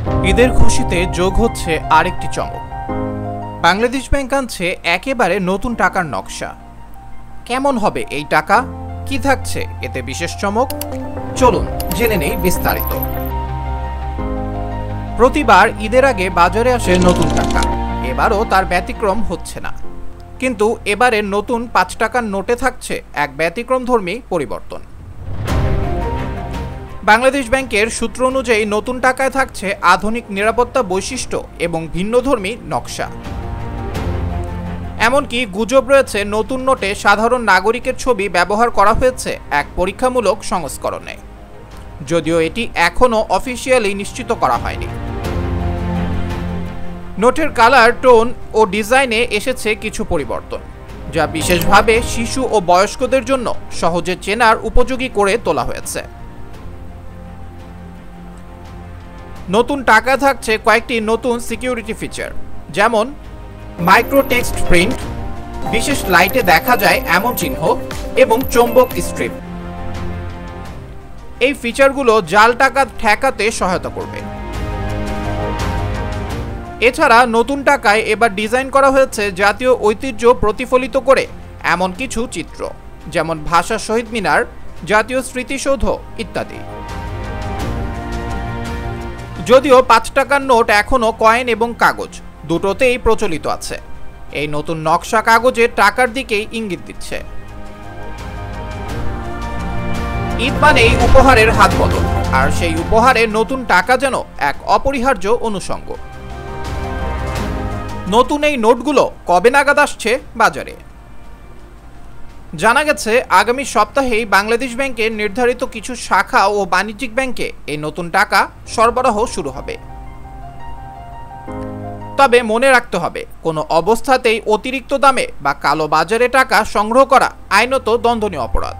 ঈদের খুশিতে যোগ হচ্ছে আরেকটি চমক। বাংলাদেশ ব্যাংক আনছে একেবারে নতুন টাকার নকশা। কেমন হবে এই টাকা, কি থাকছে এতে বিশেষ চমক, চলুন জেনে নেই বিস্তারিত। প্রতিবার ঈদের আগে বাজারে আসে নতুন টাকা, এবারও তার ব্যতিক্রম হচ্ছে না। কিন্তু এবারে নতুন ৫ টাকার নোটে থাকছে এক ব্যতিক্রমধর্মী পরিবর্তন। বাংলাদেশ ব্যাংকের সূত্র অনুযায়ী নতুন টাকায় থাকছে আধুনিক নিরাপত্তা বৈশিষ্ট্য এবং ভিন্নধর্মী নকশা। এমনকি গুজব রয়েছে নতুন নোটে সাধারণ নাগরিকের ছবি ব্যবহার করা হয়েছে এক পরীক্ষামূলক সংস্করণে, যদিও এটি এখনও অফিসিয়ালি নিশ্চিত করা হয়নি। নোটের কালার, টোন ও ডিজাইনে এসেছে কিছু পরিবর্তন, যা বিশেষভাবে শিশু ও বয়স্কদের জন্য সহজে চেনার উপযোগী করে তোলা হয়েছে। নতুন টাকা থাকছে কয়েকটি নতুন সিকিউরিটি ফিচার, যেমন মাইক্রো টেক্সট প্রিন্ট, বিশেষ লাইটে দেখা যায় এমন চিহ্ন এবং চৌম্বক স্ট্রিপ। এই ফিচারগুলো জাল টাকা ঠেকাতে সহায়তা করবে। এছাড়া নতুন টাকায় এবার ডিজাইন করা হয়েছে জাতীয় ঐতিহ্য প্রতিফলিত করে এমন কিছু চিত্র, যেমন ভাষা শহীদ মিনার, জাতীয় স্মৃতিসৌধ ইত্যাদি। যদিও ৫ টাকার নোট এখনও কয়েন এবং কাগজ দুটোতেই প্রচলিত আছে, এই নতুন নকশা কাগজে টাকার দিকেই ইঙ্গিত দিচ্ছে। ঈদ মানেই উপহারের হাত বদল, আর সেই উপহারে নতুন টাকা যেন এক অপরিহার্য অনুষঙ্গ। নতুন এই নোটগুলো কবে নাগাদ আসছে বাজারে? জানা গেছে আগামী সপ্তাহেই বাংলাদেশ ব্যাংকের নির্ধারিত কিছু শাখা ও বাণিজ্যিক ব্যাংকে এই নতুন টাকা সরবরাহ শুরু হবে। তবে মনে রাখতে হবে, কোনো অবস্থাতেই অতিরিক্ত দামে বা কালো বাজারে টাকা সংগ্রহ করা আইনত দণ্ডনীয় অপরাধ।